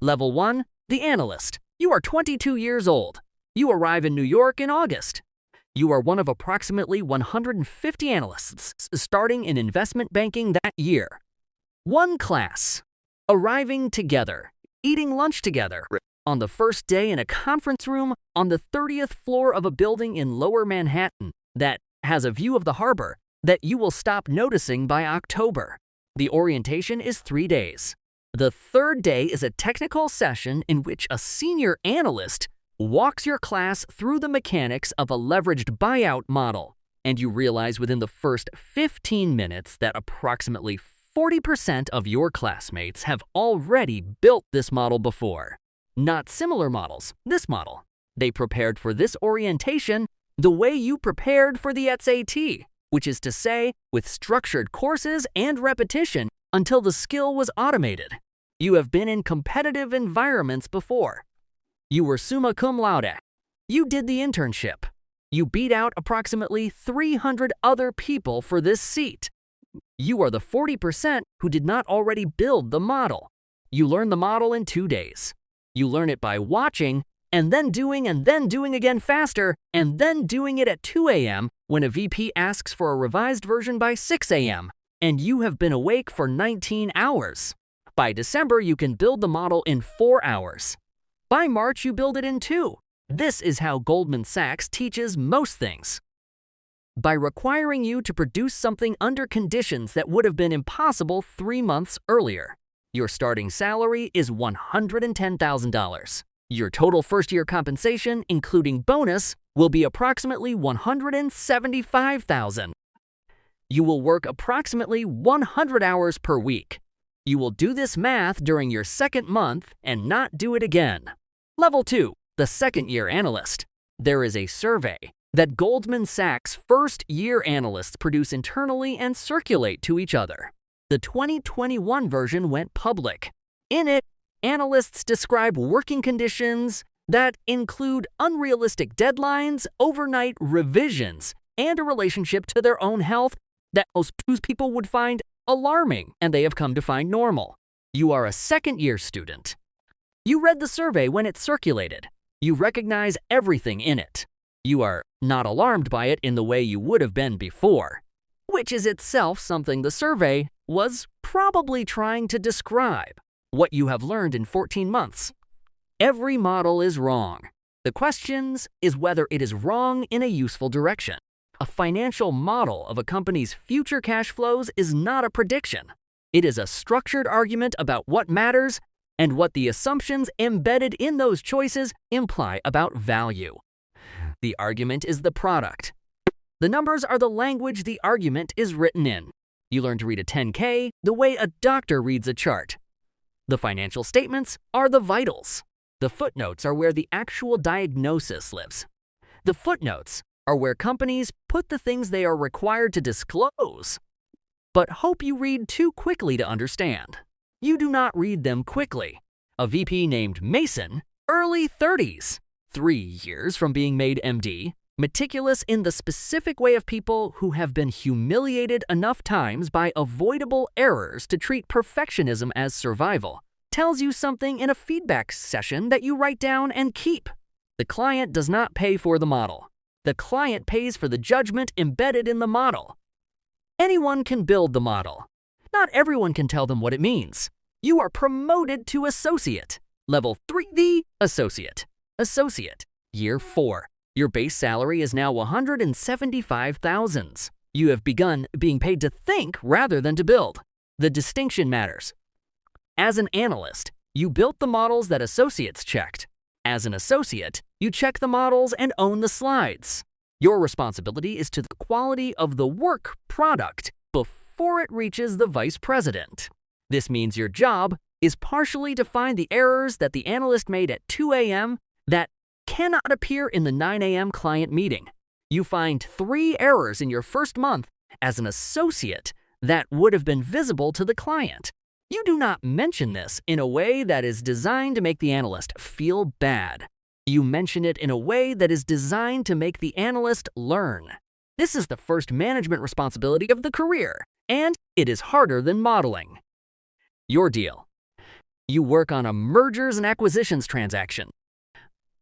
Level 1, the analyst. You are 22 years old. You arrive in New York in August. You are one of approximately 150 analysts starting in investment banking that year. One class. Arriving together. Eating lunch together. On the first day in a conference room on the 30th floor of a building in Lower Manhattan that has a view of the harbor that you will stop noticing by October. The orientation is 3 days. The third day is a technical session in which a senior analyst walks your class through the mechanics of a leveraged buyout model, and you realize within the first 15 minutes that approximately 40% of your classmates have already built this model before. Not similar models, this model. They prepared for this orientation the way you prepared for the SAT, which is to say, with structured courses and repetition until the skill was automated. You have been in competitive environments before. You were summa cum laude. You did the internship. You beat out approximately 300 other people for this seat. You are the 40% who did not already build the model. You learn the model in 2 days. You learn it by watching, and then doing again faster, and then doing it at 2 a.m. when a VP asks for a revised version by 6 a.m., and you have been awake for 19 hours. By December, you can build the model in 4 hours. By March, you build it in 2. This is how Goldman Sachs teaches most things. By requiring you to produce something under conditions that would have been impossible 3 months earlier. Your starting salary is $110,000. Your total first-year compensation, including bonus, will be approximately $175,000. You will work approximately 100 hours per week. You will do this math during your second month and not do it again. Level 2, the second-year analyst. There is a survey that Goldman Sachs first-year analysts produce internally and circulate to each other. The 2021 version went public. In it, analysts describe working conditions that include unrealistic deadlines, overnight revisions, and a relationship to their own health that most people would find alarming and they have come to find normal. You are a second-year student. You read the survey when it circulated. You recognize everything in it. You are not alarmed by it in the way you would have been before, which is itself something the survey was probably trying to describe. What you have learned in 14 months. Every model is wrong. The question is whether it is wrong in a useful direction. A financial model of a company's future cash flows is not a prediction. It is a structured argument about what matters and what the assumptions embedded in those choices imply about value. The argument is the product. The numbers are the language the argument is written in. You learn to read a 10K the way a doctor reads a chart. The financial statements are the vitals. The footnotes are where the actual diagnosis lives. The footnotes are where companies put the things they are required to disclose, but hope you read too quickly to understand. You do not read them quickly. A VP named Mason, early 30s, 3 years from being made MD, meticulous in the specific way of people who have been humiliated enough times by avoidable errors to treat perfectionism as survival, tells you something in a feedback session that you write down and keep. The client does not pay for the model. The client pays for the judgment embedded in the model. Anyone can build the model. Not everyone can tell them what it means. You are promoted to associate. Level 3, the associate. Associate, year 4. Your base salary is now $175,000. You have begun being paid to think rather than to build. The distinction matters. As an analyst, you built the models that associates checked. As an associate, you check the models and own the slides. Your responsibility is to the quality of the work product before it reaches the vice president. This means your job is partially to find the errors that the analyst made at 2 a.m. that cannot appear in the 9 a.m. client meeting. You find 3 errors in your first month as an associate that would have been visible to the client. You do not mention this in a way that is designed to make the analyst feel bad. You mention it in a way that is designed to make the analyst learn. This is the first management responsibility of the career, and it is harder than modeling. Your deal. You work on a mergers and acquisitions transaction.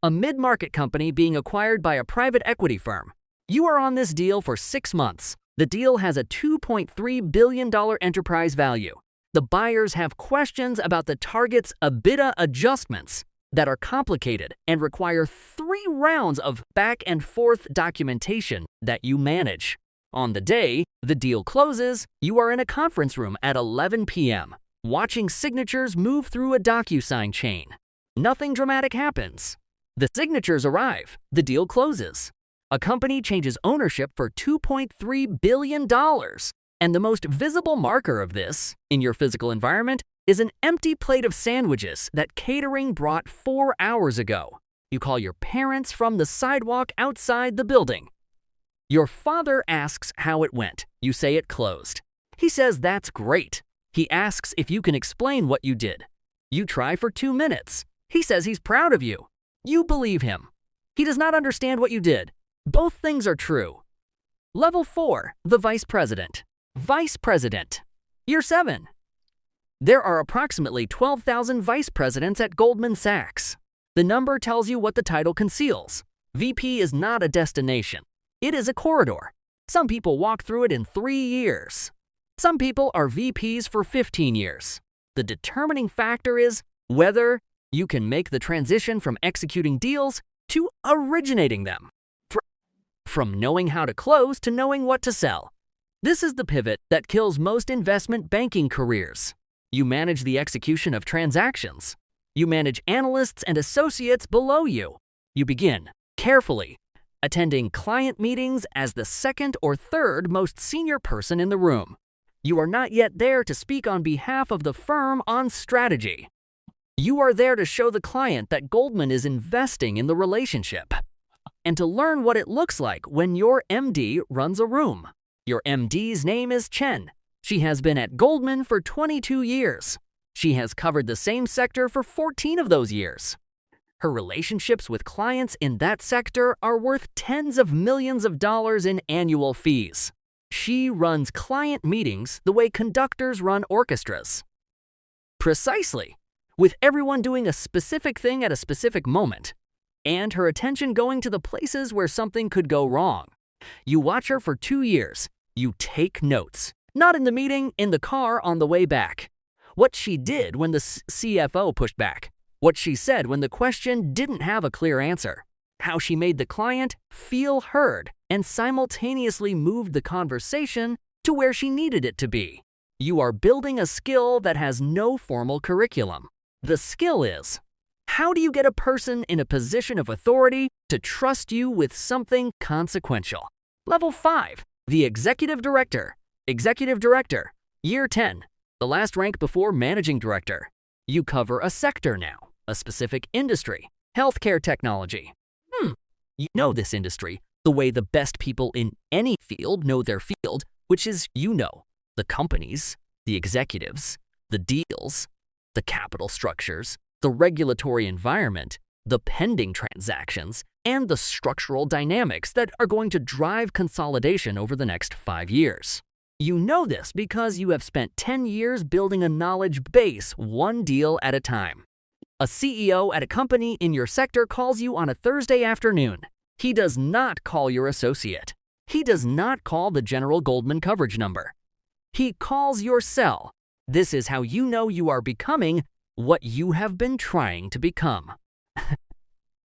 A mid-market company being acquired by a private equity firm. You are on this deal for 6 months. The deal has a $2.3 billion enterprise value. The buyers have questions about the target's EBITDA adjustments that are complicated and require 3 rounds of back-and-forth documentation that you manage. On the day the deal closes, you are in a conference room at 11 p.m., watching signatures move through a DocuSign chain. Nothing dramatic happens. The signatures arrive. The deal closes. A company changes ownership for $2.3 billion. And the most visible marker of this, in your physical environment, is an empty plate of sandwiches that catering brought 4 hours ago. You call your parents from the sidewalk outside the building. Your father asks how it went. You say it closed. He says that's great. He asks if you can explain what you did. You try for 2 minutes. He says he's proud of you. You believe him. He does not understand what you did. Both things are true. Level 4, the Vice President. Vice President. Year 7. There are approximately 12,000 vice presidents at Goldman Sachs. The number tells you what the title conceals. VP is not a destination. It is a corridor. Some people walk through it in 3 years. Some people are VPs for 15 years. The determining factor is whether you can make the transition from executing deals to originating them. From knowing how to close to knowing what to sell. This is the pivot that kills most investment banking careers. You manage the execution of transactions. You manage analysts and associates below you. You begin, carefully, attending client meetings as the second or third most senior person in the room. You are not yet there to speak on behalf of the firm on strategy. You are there to show the client that Goldman is investing in the relationship and to learn what it looks like when your MD runs a room. Your MD's name is Chen. She has been at Goldman for 22 years. She has covered the same sector for 14 of those years. Her relationships with clients in that sector are worth tens of millions of dollars in annual fees. She runs client meetings the way conductors run orchestras. Precisely, with everyone doing a specific thing at a specific moment, and her attention going to the places where something could go wrong. You watch her for 2 years. You take notes. Not in the meeting, in the car on the way back. What she did when the CFO pushed back. What she said when the question didn't have a clear answer. How she made the client feel heard and simultaneously moved the conversation to where she needed it to be. You are building a skill that has no formal curriculum. The skill is, how do you get a person in a position of authority to trust you with something consequential? Level 5, the Executive Director. Executive Director, Year 10, the last rank before Managing Director. You cover a sector now, a specific industry, healthcare technology. You know this industry the way the best people in any field know their field, which is, the companies, the executives, the deals, the capital structures, the regulatory environment, the pending transactions, and the structural dynamics that are going to drive consolidation over the next 5 years. You know this because you have spent 10 years building a knowledge base one deal at a time. A CEO at a company in your sector calls you on a Thursday afternoon. He does not call your associate. He does not call the general Goldman coverage number. He calls your cell. This is how you know you are becoming what you have been trying to become.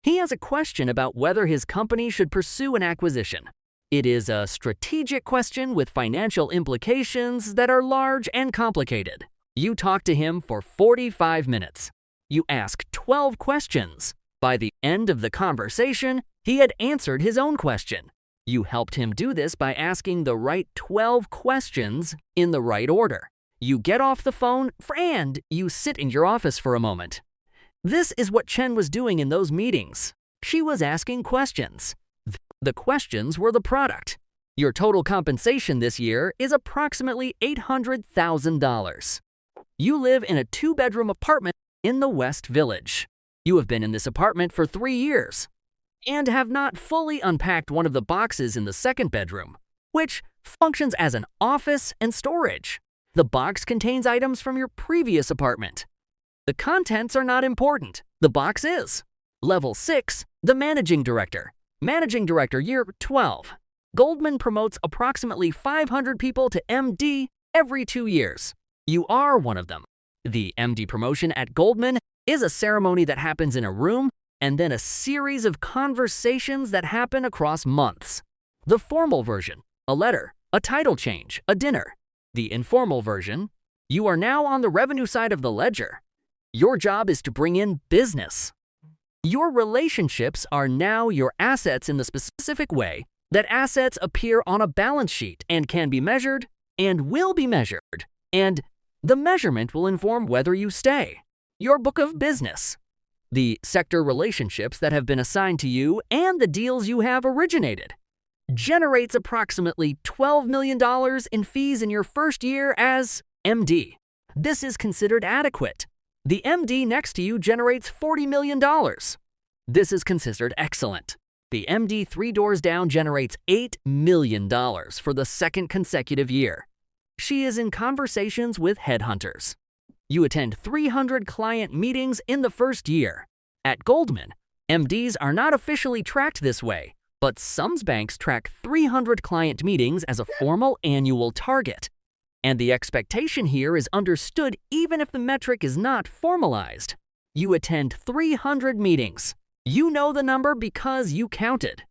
He has a question about whether his company should pursue an acquisition. It is a strategic question with financial implications that are large and complicated. You talk to him for 45 minutes. You ask 12 questions. By the end of the conversation, he had answered his own question. You helped him do this by asking the right 12 questions in the right order. You get off the phone and you sit in your office for a moment. This is what Chen was doing in those meetings. She was asking questions. The questions were the product. Your total compensation this year is approximately $800,000. You live in a 2-bedroom apartment in the West Village. You have been in this apartment for 3 years and have not fully unpacked one of the boxes in the 2nd bedroom, which functions as an office and storage. The box contains items from your previous apartment. The contents are not important. The box is. Level 6, the Managing Director. Managing Director, year 12. Goldman promotes approximately 500 people to MD every 2 years. You are one of them. The MD promotion at Goldman is a ceremony that happens in a room and then a series of conversations that happen across months. The formal version, a letter, a title change, a dinner. The informal version, you are now on the revenue side of the ledger. Your job is to bring in business. Your relationships are now your assets in the specific way that assets appear on a balance sheet and can be measured and will be measured, and the measurement will inform whether you stay. Your book of business. The sector relationships that have been assigned to you and the deals you have originated. Generates approximately $12 million in fees in your first year as MD. This is considered adequate. The MD next to you generates $40 million. This is considered excellent. The MD 3 doors down generates $8 million for the second consecutive year. She is in conversations with headhunters. You attend 300 client meetings in the first year. At Goldman, MDs are not officially tracked this way, but some banks track 300 client meetings as a formal annual target. And the expectation here is understood even if the metric is not formalized. You attend 300 meetings. You know the number because you counted.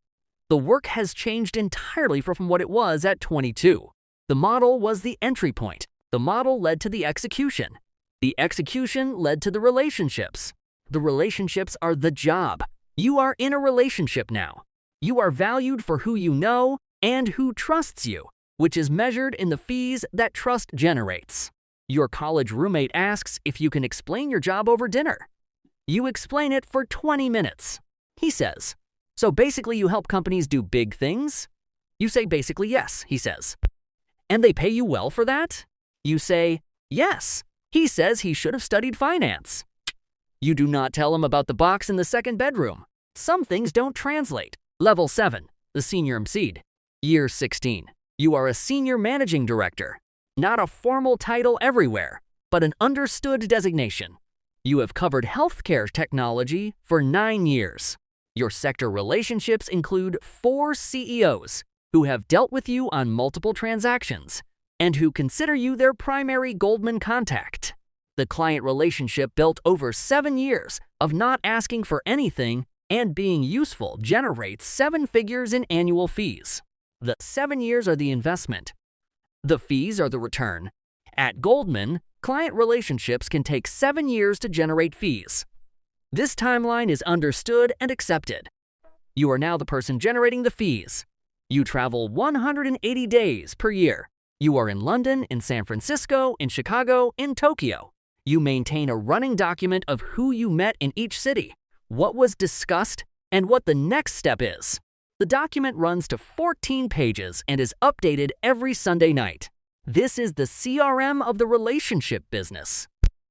The work has changed entirely from what it was at 22. The model was the entry point. The model led to the execution. The execution led to the relationships. The relationships are the job. You are in a relationship now. You are valued for who you know and who trusts you, which is measured in the fees that trust generates. Your college roommate asks if you can explain your job over dinner. You explain it for 20 minutes. He says, "So basically you help companies do big things?" You say basically yes, he says. "And they pay you well for that?" You say, "Yes." He says he should have studied finance. You do not tell him about the box in the second bedroom. Some things don't translate. Level 7, the Senior MC. Year 16. You are a Senior Managing Director. Not a formal title everywhere, but an understood designation. You have covered healthcare technology for 9 years. Your sector relationships include 4 CEOs who have dealt with you on multiple transactions and who consider you their primary Goldman contact. The client relationship built over 7 years of not asking for anything and being useful generates 7 figures in annual fees. The 7 years are the investment. The fees are the return. At Goldman, client relationships can take 7 years to generate fees. This timeline is understood and accepted. You are now the person generating the fees. You travel 180 days per year. You are in London, in San Francisco, in Chicago, in Tokyo. You maintain a running document of who you met in each city, what was discussed, and what the next step is. The document runs to 14 pages and is updated every Sunday night. This is the CRM of the relationship business,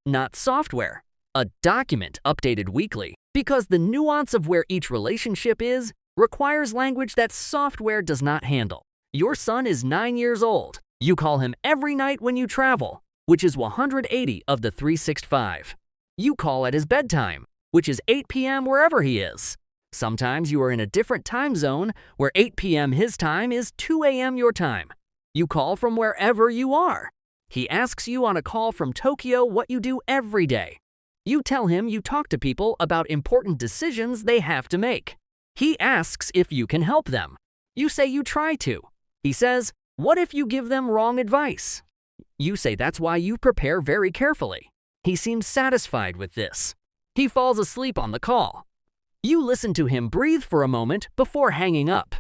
not software. A document updated weekly, because the nuance of where each relationship is requires language that software does not handle. Your son is 9 years old. You call him every night when you travel, which is 180 of the 365. You call at his bedtime, which is 8 p.m. wherever he is. Sometimes you are in a different time zone where 8 p.m. his time is 2 a.m. your time. You call from wherever you are. He asks you on a call from Tokyo what you do every day. You tell him you talk to people about important decisions they have to make. He asks if you can help them. You say you try to. He says, "What if you give them wrong advice?" You say that's why you prepare very carefully. He seems satisfied with this. He falls asleep on the call. You listen to him breathe for a moment before hanging up.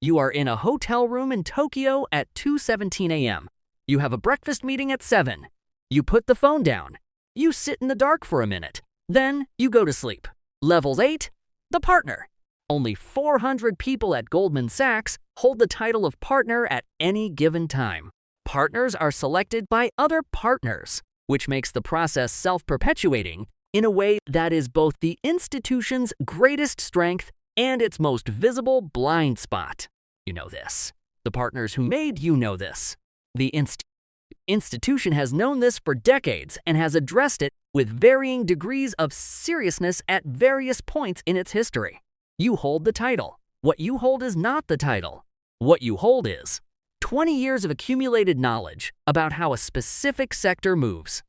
You are in a hotel room in Tokyo at 2:17 a.m. You have a breakfast meeting at 7. You put the phone down. You sit in the dark for a minute. Then you go to sleep. Levels 8, the partner. Only 400 people at Goldman Sachs hold the title of partner at any given time. Partners are selected by other partners, which makes the process self-perpetuating in a way that is both the institution's greatest strength and its most visible blind spot. You know this. The partners who made you know this. The institution has known this for decades and has addressed it with varying degrees of seriousness at various points in its history. You hold the title. What you hold is not the title. What you hold is 20 years of accumulated knowledge about how a specific sector moves,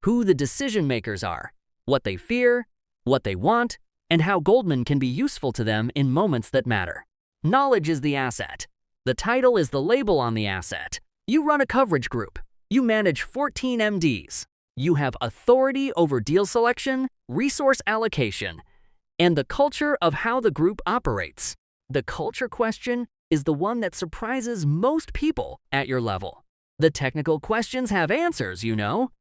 who the decision makers are, what they fear, what they want, and how Goldman can be useful to them in moments that matter. Knowledge is the asset. The title is the label on the asset. You run a coverage group. You manage 14 MDs. You have authority over deal selection, resource allocation, and the culture of how the group operates. The culture question is the one that surprises most people at your level. The technical questions have answers, you know.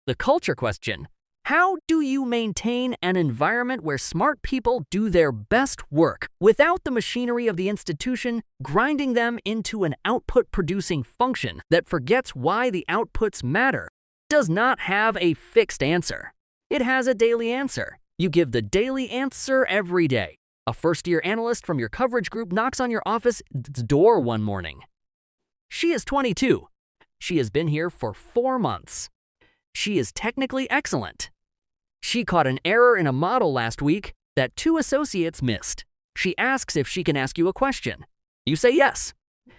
The culture question: how do you maintain an environment where smart people do their best work without the machinery of the institution grinding them into an output-producing function that forgets why the outputs matter? Does not have a fixed answer. It has a daily answer. You give the daily answer every day. A first-year analyst from your coverage group knocks on your office door one morning. She is 22. She has been here for 4 months. She is technically excellent. She caught an error in a model last week that 2 associates missed. She asks if she can ask you a question. You say yes.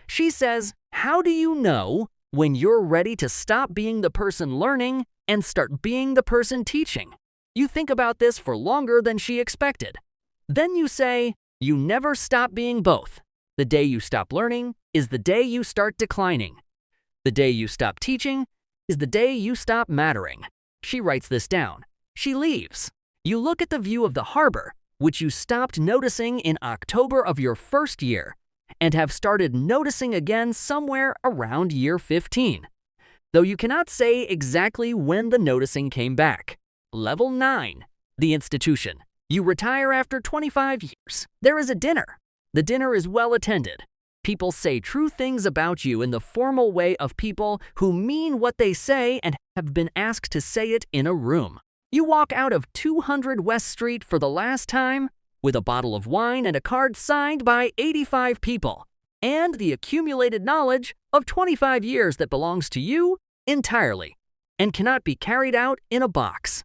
She says, how do you know when you're ready to stop being the person learning and start being the person teaching? You think about this for longer than she expected. Then you say, you never stop being both. The day you stop learning is the day you start declining. The day you stop teaching is the day you stop mattering. She writes this down. She leaves. You look at the view of the harbor, which you stopped noticing in October of your first year, and have started noticing again somewhere around year 15, though you cannot say exactly when the noticing came back. Level 9, the institution. You retire after 25 years. There is a dinner. The dinner is well attended. People say true things about you in the formal way of people who mean what they say and have been asked to say it in a room. You walk out of 200 West Street for the last time with a bottle of wine and a card signed by 85 people, and the accumulated knowledge of 25 years that belongs to you entirely and cannot be carried out in a box.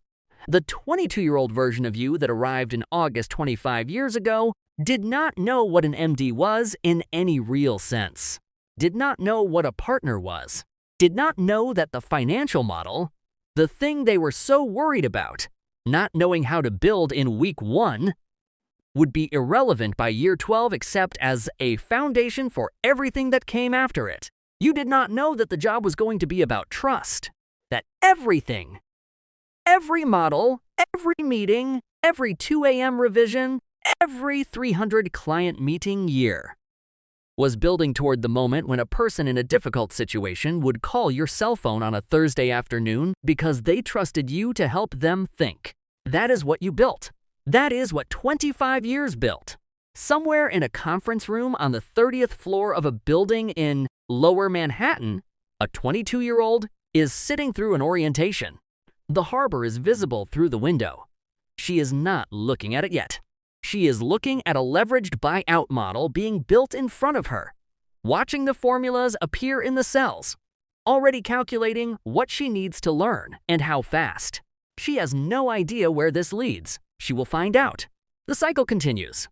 The 22-year-old version of you that arrived in August 25 years ago did not know what an MD was in any real sense, did not know what a partner was, did not know that the financial model, the thing they were so worried about, not knowing how to build in week 1, would be irrelevant by year 12 except as a foundation for everything that came after it. You did not know that the job was going to be about trust, that everything, every model, every meeting, every 2 a.m. revision, every 300 client meeting year was building toward the moment when a person in a difficult situation would call your cell phone on a Thursday afternoon because they trusted you to help them think. That is what you built. That is what 25 years built. Somewhere in a conference room on the 30th floor of a building in Lower Manhattan, a 22-year-old is sitting through an orientation. The harbor is visible through the window. She is not looking at it yet. She is looking at a leveraged buyout model being built in front of her, watching the formulas appear in the cells, already calculating what she needs to learn and how fast. She has no idea where this leads. She will find out. The cycle continues.